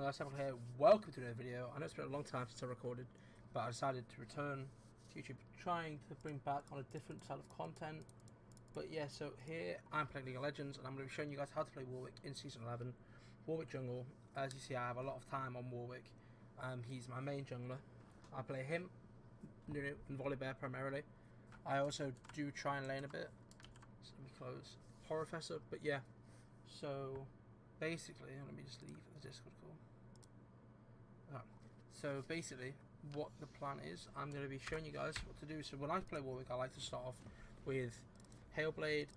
guys, Samuel here. Welcome to another video. I know it's been a long time since I recorded, but I decided to return to YouTube, trying to bring back on a different style of content. But yeah, so here I'm playing League of Legends, and I'm going to be showing you guys how to play Warwick in Season 11. Warwick jungle. As you see, I have a lot of time on Warwick. He's my main jungler. I play him in Volibear primarily. I also do try and lane a bit. So let me close Horrorfessor, but yeah. So basically, let me just leave the Discord call. So basically, what the plan is, I'm going to be showing you guys what to do. So when I play Warwick, I like to start off with Hailblade,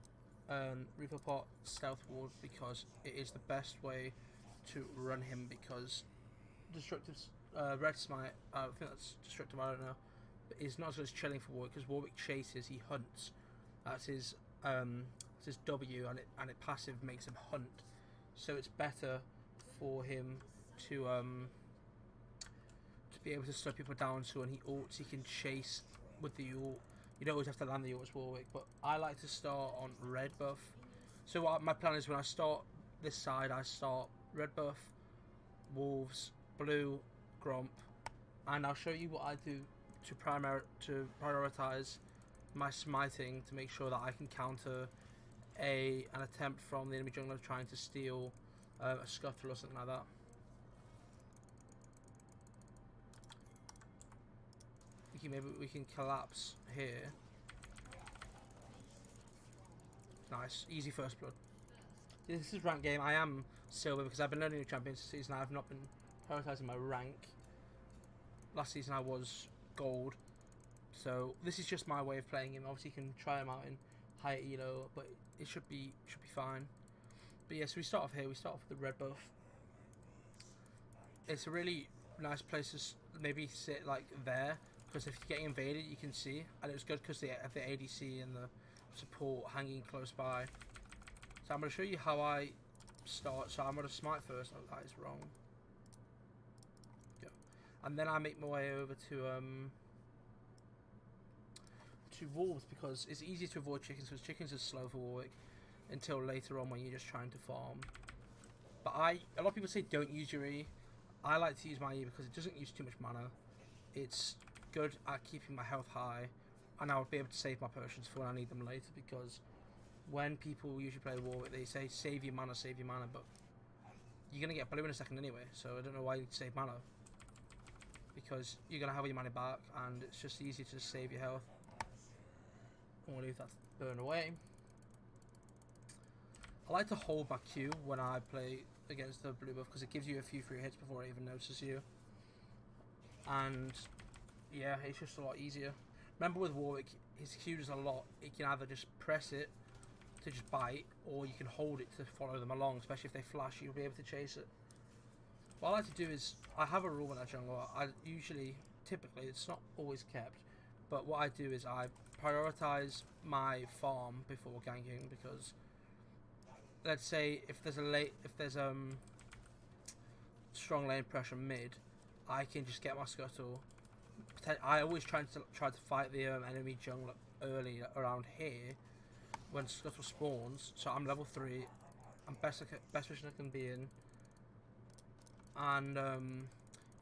Reaper Pot, Stealth Ward, because it is the best way to run him. Because Destructive Red Smite, I think that's Destructive, I don't know, but it's not as good as chilling for Warwick, because Warwick chases, he hunts. That's his W, and it passive makes him hunt. So it's better for him to be able to slow people down, so when he ults he can chase with the ult. You don't always have to land the ult as Warwick, but I like to start on red buff. So what my plan is, when I start this side, I start red buff, wolves, blue, gromp, and I'll show you what I do to prioritize my smiting to make sure that I can counter an attempt from the enemy jungler trying to steal a scuttle or something like that. Maybe we can collapse here. Nice, easy first blood. This is ranked game. I am silver because I've been learning new champions this season. I've not been prioritizing my rank. Last season I was gold, so this is just my way of playing him. Obviously, you can try him out in higher elo, but it should be fine. But yeah, so we start off here. We start off with the red buff. It's a really nice place to maybe sit like there, because if you get invaded, you can see, and it's good because they have the ADC and the support hanging close by. So I'm going to show you how I start. So I'm going to smite first. Oh, that is wrong. Go. And then I make my way over to wolves, because it's easier to avoid chickens, because chickens are slow for Warwick until later on when you're just trying to farm. But a lot of people say don't use your E. I like to use my E because it doesn't use too much mana. It's good at keeping my health high, and I'll be able to save my potions for when I need them later, because when people usually play Warwick, they say save your mana, but you're going to get blue in a second anyway, so I don't know why you'd save mana, because you're going to have your mana back, and it's just easier to just save your health. I'm going to leave that to burn away. I like to hold my Q when I play against the blue buff, because it gives you a few free hits before it even notices you. And yeah, it's just a lot easier. Remember with Warwick, his Q does a lot. You can either just press it to just bite, or you can hold it to follow them along, especially if they flash, you'll be able to chase it. What I like to do is, I have a rule when I jungle. Typically, it's not always kept, but what I do is I prioritize my farm before ganking, because let's say if there's strong lane pressure mid, I can just get my scuttle. I always try to fight the enemy jungler early around here when scuttle spawns. So I'm level 3. I'm best position I can be in, and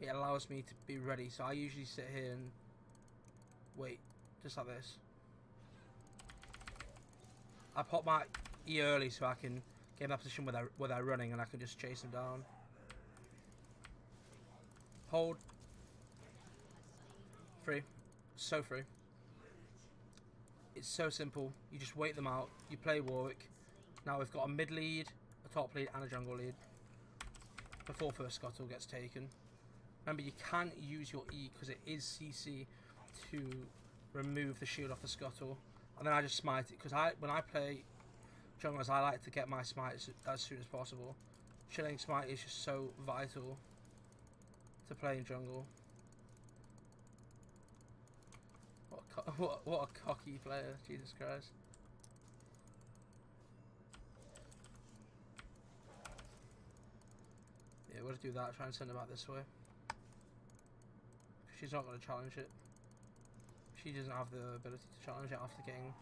it allows me to be ready. So I usually sit here and wait, just like this. I pop my E early so I can get in that position where they're running, and I can just chase them down. Hold. Free. So free. It's so simple. You just wait them out. You play Warwick. Now we've got a mid lead, a top lead, and a jungle lead before first scuttle gets taken. Remember, you can use your E because it is CC to remove the shield off the scuttle, and then I just smite it, because when I play junglers, I like to get my smite as soon as possible. Chilling smite is just so vital to play in jungle. What a cocky player, Jesus Christ. Yeah, we'll just do that, try and send her back this way. She's not going to challenge it. She doesn't have the ability to challenge it after getting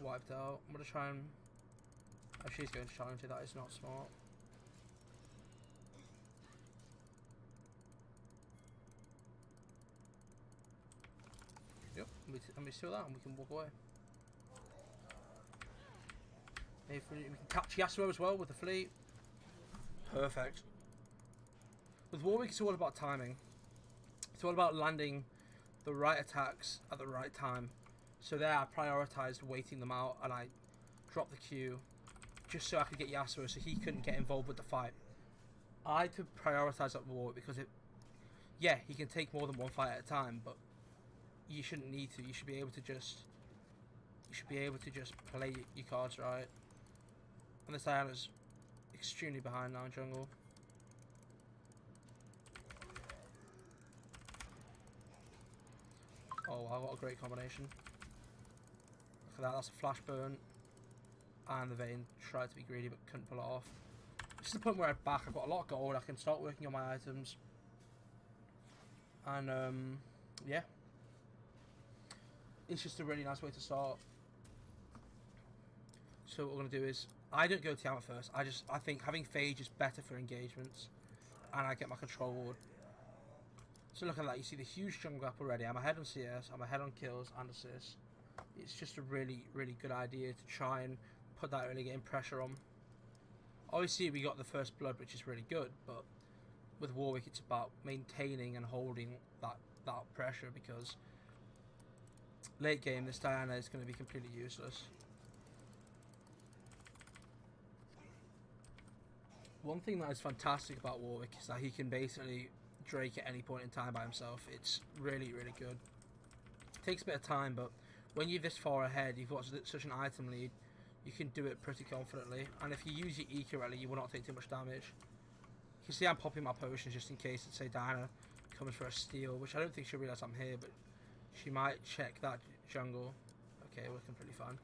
wiped out. I'm going to try and... Oh, she's going to challenge it, that is not smart. Yep, and we steal that and we can walk away. If we can catch Yasuo as well with the fleet. Perfect. With Warwick, it's all about timing. It's all about landing the right attacks at the right time. So there I prioritised waiting them out, and I dropped the Q just so I could get Yasuo so he couldn't get involved with the fight. I had to prioritise that Warwick because yeah, he can take more than one fight at a time, but you shouldn't need to. You should be able to just play your cards right. And this Diana's extremely behind now in jungle. Oh wow, what a great combination. Look at that, that's a flash burn. And the Vayne tried to be greedy but couldn't pull it off. This is the point where I'm back, I've got a lot of gold, I can start working on my items. And yeah. It's just a really nice way to start. So what we're going to do is, I don't go Tiamat first, I think having Phage is better for engagements. And I get my control ward. So look at that, you see the huge jungle gap already. I'm ahead on CS, I'm ahead on kills and assists. It's just a really, really good idea to try and put that early game pressure on. Obviously we got the first blood, which is really good, but with Warwick it's about maintaining and holding that pressure, because late game this Diana is going to be completely useless. One thing that is fantastic about Warwick is that he can basically Drake at any point in time by himself. It's really, really good. It takes a bit of time, but when you're this far ahead, you've got such an item lead, you can do it pretty confidently. And if you use your E correctly, you will not take too much damage. You can see I'm popping my potions just in case, let's say Diana comes for a steal, which I don't think she'll realise I'm here, but she might check that jungle. Okay, we're completely fine.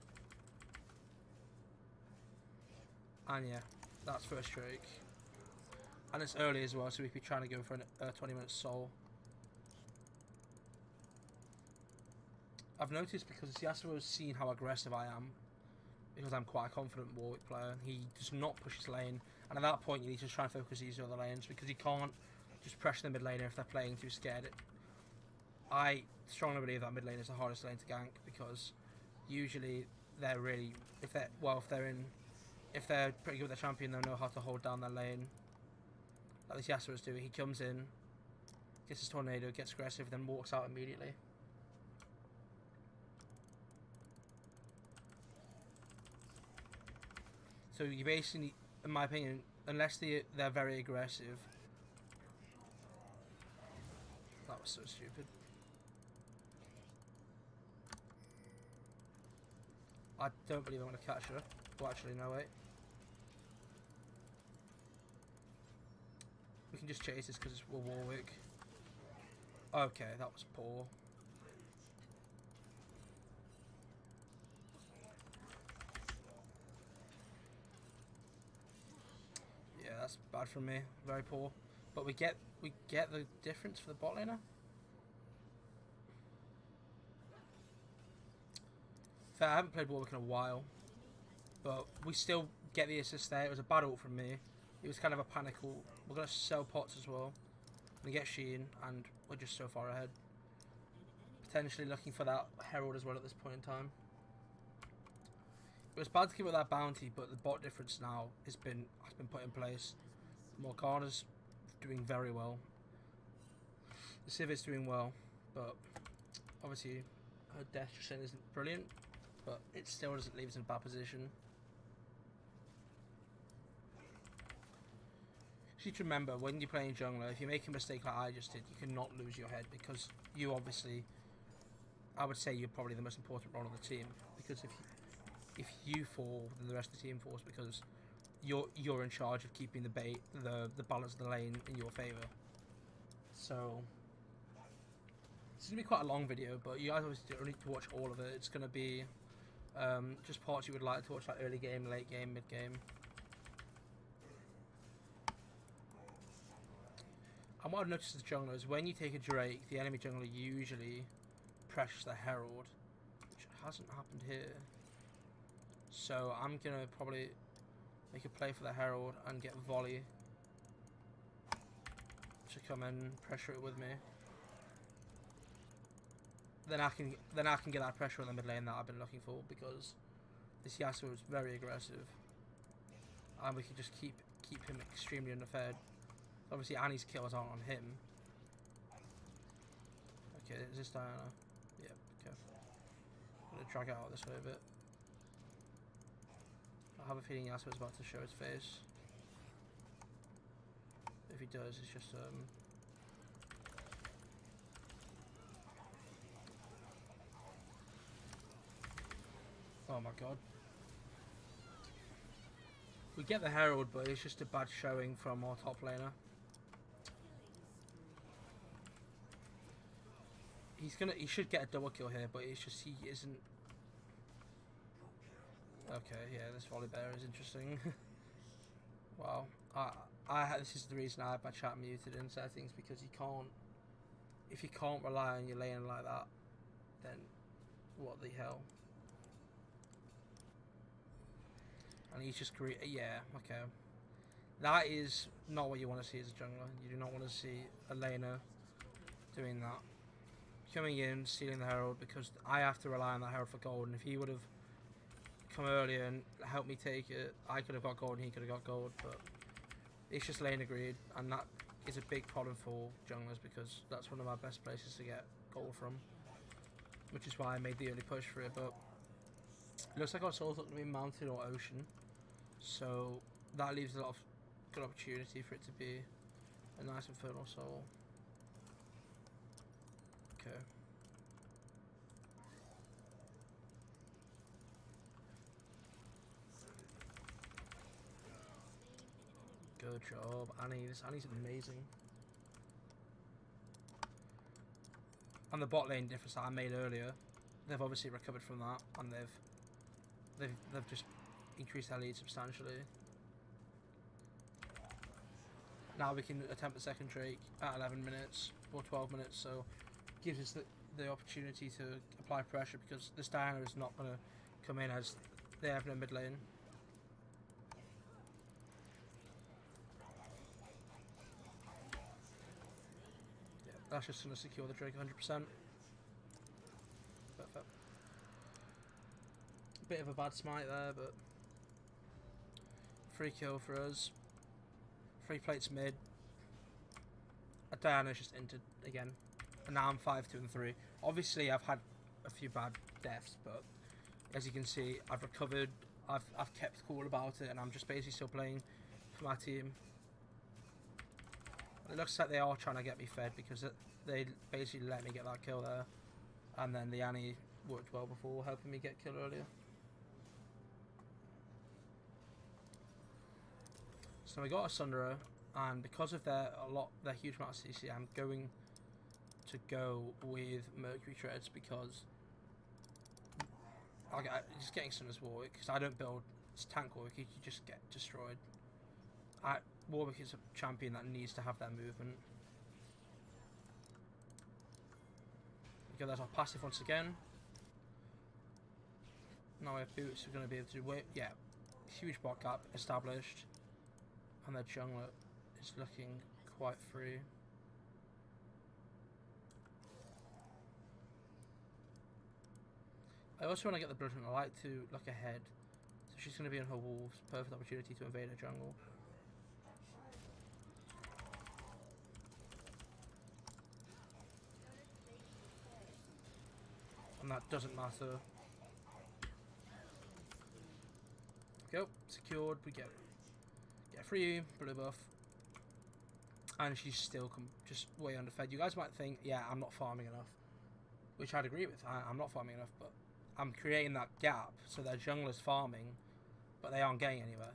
And yeah, that's first Drake. And it's early as well, so we could be trying to go for a 20-minute soul. I've noticed because Yasuo's seen how aggressive I am, because I'm quite a confident Warwick player, he does not push his lane. And at that point you need to try and focus these other lanes, because you can't just pressure the mid laner if they're playing too scared. I strongly believe that mid lane is the hardest lane to gank, because usually they're really, if they're pretty good with their champion, they'll know how to hold down their lane. Like this Yasuo's doing. He comes in, gets his tornado, gets aggressive, then walks out immediately. So you basically, in my opinion, unless they're very aggressive. That was so stupid. I don't believe I'm going to catch her. Well, actually, no, wait. We can just chase this because we're Warwick. Okay, that was poor. Yeah, that's bad from me. Very poor. But we get the difference for the bot laner. Fair, I haven't played Warwick in a while, but we still get the assist there. It was a bad ult from me. It was kind of a panic ult. We're going to sell pots as well. We get Sheen, and we're just so far ahead. Potentially looking for that Herald as well at this point in time. It was bad to give up that bounty, but the bot difference now has been put in place. Morgana's doing very well. The Civ is doing well, but obviously her death just isn't brilliant, but it still doesn't leave us in a bad position. You should remember, when you're playing jungler, if you make a mistake like I just did, you cannot lose your head, because you obviously, I would say you're probably the most important role on the team, because if you fall, then the rest of the team falls, because you're in charge of keeping the balance of the lane in your favour. So this is gonna be quite a long video, but you guys obviously don't need to watch all of it. It's gonna be just parts you would like to watch, like early game, late game, mid game. And what I've noticed with jungler is when you take a Drake, the enemy jungler usually pressures the Herald, which hasn't happened here. So I'm going to probably make a play for the Herald and get Volley to come and pressure it with me. then I can get that pressure on the mid lane that I've been looking for, because this Yasuo is very aggressive, and we can just keep him extremely underfed. Obviously, Annie's kills aren't on him. Okay, is this Diana? Yep. Okay. I'm gonna drag it out this way a bit. I have a feeling Yasuo's about to show his face. If he does, it's just oh my god. We get the Herald, but it's just a bad showing from our top laner. He should get a double kill here, but it's just he isn't. Okay, yeah, this Volibear is interesting. Wow. This is the reason I have my chat muted in settings, because if you can't rely on your lane like that, then what the hell? And he's just yeah, okay. That is not what you want to see as a jungler. You do not want to see a laner doing that. Coming in, stealing the Herald, because I have to rely on that Herald for gold, and if he would have come earlier and helped me take it, I could have got gold and he could have got gold, but it's just laner greed, and that is a big problem for junglers, because that's one of our best places to get gold from, which is why I made the early push for it. But it looks like our soul's not going to be mountain or ocean, so that leaves a lot of good opportunity for it to be a nice infernal soul. Okay. Good job, Annie. This Annie's amazing. And the bot lane difference that I made earlier, they've obviously recovered from that, and they've just increased their lead substantially. Now we can attempt the second Drake at 11 minutes or 12 minutes, so it gives us the opportunity to apply pressure, because this Diana is not going to come in as they have no mid lane. Yeah, that's just going to secure the Drake 100%. Perfect. Bit of a bad smite there, but free kill for us. 3 plates mid. Diana's just entered again. And now I'm 5, 2 and 3. Obviously I've had a few bad deaths, but as you can see, I've recovered. I've kept cool about it, and I'm just basically still playing for my team. It looks like they are trying to get me fed, because they basically let me get that kill there, and then the Annie worked well before, helping me get killed earlier. So we got a Sunderer, and because of their huge amount of CC, I'm going to go with Mercury Treads, because just getting Sunder's Warwick, because I don't build tank Warwick, you just get destroyed. Warwick is a champion that needs to have that movement. Okay, there's our passive once again. Now we have boots, we're going to be able to wait. Yeah, huge bot gap established, and their jungler is looking quite free. I also want to get the Bloodhound. I like to look ahead. So she's going to be on her wolves. Perfect opportunity to invade her jungle. And that doesn't matter. Go. Secured. We get free blue buff. And she's still just way underfed. You guys might think, yeah, I'm not farming enough. Which I'd agree with. I'm not farming enough, but I'm creating that gap so their jungler's farming, but they aren't getting anywhere.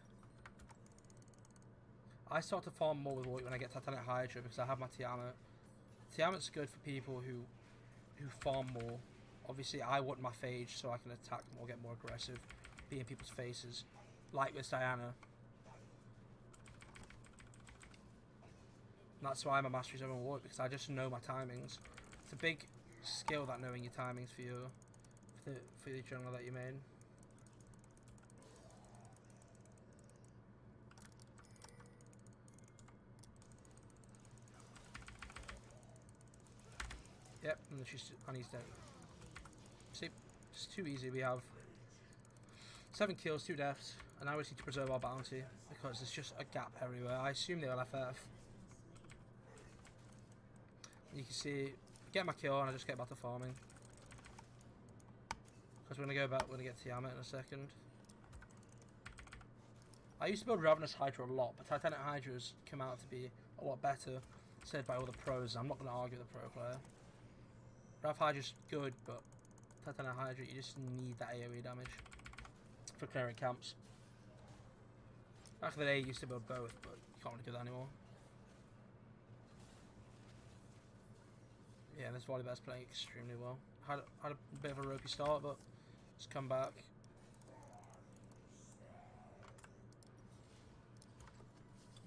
I start to farm more with Warwick when I get Titanic Hydra, because I have my Tiamat. Tiamat's good for people who farm more. Obviously, I want my Phage so I can attack more, get more aggressive, be in people's faces, like with Diana. And that's why my mastery's over Warwick, because I just know my timings. It's a big skill, that knowing your timings for the jungler that you made. Yep, and he's dead. See, it's too easy. We have 7 kills, 2 deaths, and now we need to preserve our bounty because there's just a gap everywhere. I assume they'll FF. You can see, get my kill and I just get back to farming. Because we're gonna go back, we're gonna get Tiamat in a second. I used to build Ravenous Hydra a lot, but Titanic Hydras come out to be a lot better, said by all the pros. I'm not gonna argue with the pro player. Rav Hydra's good, but Titanic Hydra, you just need that AoE damage for clearing camps. Back in the day, you used to build both, but you can't really do that anymore. Yeah, this Volibear's playing extremely well. Had a bit of a ropey start, but it's come back.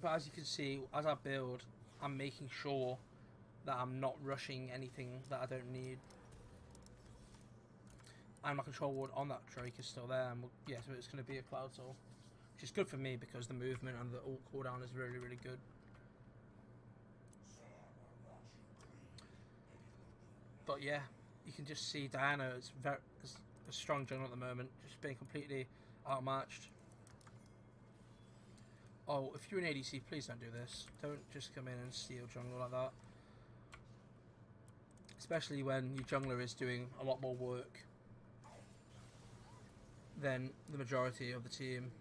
But as you can see, as I build, I'm making sure that I'm not rushing anything that I don't need. And my control ward on that Drake is still there. And yeah, so it's going to be a Cloud Soul, which is good for me because the movement and the ult cooldown is really, really good. But yeah, you can just see Diana is a strong jungle at the moment, just being completely outmatched. Oh, if you're an ADC, please don't do this. Don't just come in and steal jungle like that. Especially when your jungler is doing a lot more work than the majority of the team.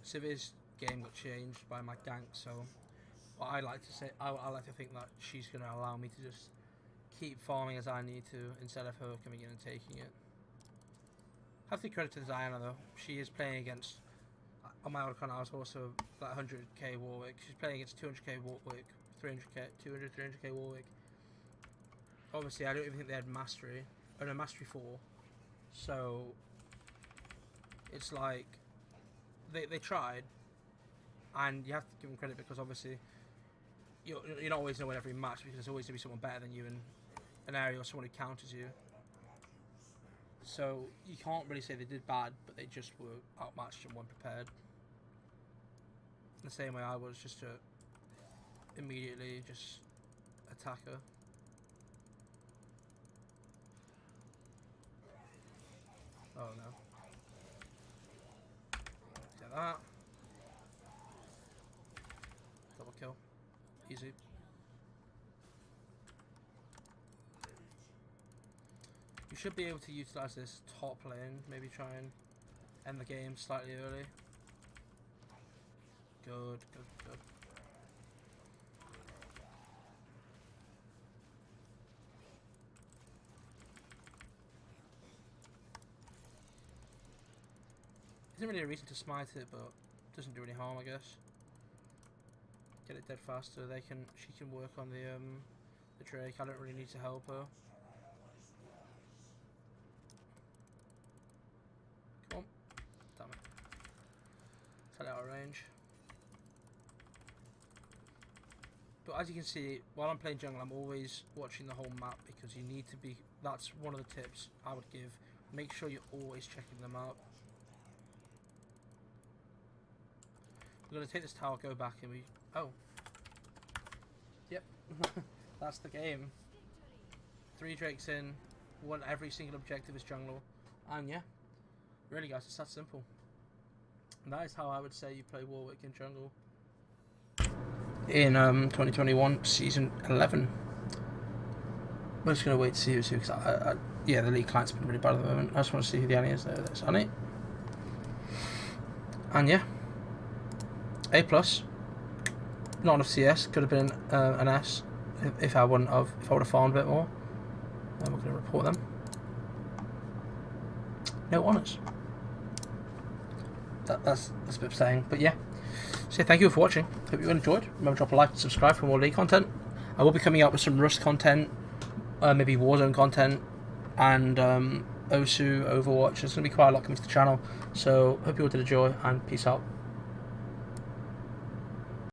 Sivir's game got changed by my gank, so what I like to say, I like to think that she's going to allow me to just keep farming as I need to instead of her coming in and taking it. I have to credit to Diana though. She is playing against, on my old account I was also like 100k Warwick. She's playing against 200k Warwick, 300k, 200, 300k Warwick. Obviously I don't even think they had Mastery, or no, Mastery 4. So it's like they tried, and you have to give them credit because obviously you don't always know in every match because there's always going to be someone better than you in an area or someone who counters you. So you can't really say they did bad, but they just were outmatched and weren't prepared. The same way I was, just to immediately just attack her. Oh no. Get that. Double kill. Easy. You should be able to utilize this top lane, maybe try and end the game slightly early. Good, good, good. Isn't really a reason to smite it, but it doesn't do any harm, I guess. Get it dead faster. She can work on the Drake. I don't really need to help her. Come on. Damn it. It's out of range. But as you can see, while I'm playing jungle, I'm always watching the whole map because you need to be. That's one of the tips I would give. Make sure you're always checking the map. We're going to take this tower, go back, and we... Oh. Yep. That's the game. 3 Drakes in. Won every single objective as jungle. And yeah. Really guys, it's that simple. And that is how I would say you play Warwick in jungle. In 2021, Season 11. We're just going to wait to see who's who, because yeah, the league client's been really bad at the moment. I just want to see who the Annie is. There's Annie. And yeah. A+. Not enough CS. Could have been an S if I wouldn't have. If I would have farmed a bit more. And we're going to report them. No honours. That's a bit upsetting, but yeah. So thank you for watching. Hope you enjoyed. Remember to drop a like and subscribe for more League content. I will be coming out with some Rust content, maybe Warzone content, and Osu, Overwatch. There's going to be quite a lot coming to the channel. So hope you all did enjoy, and peace out.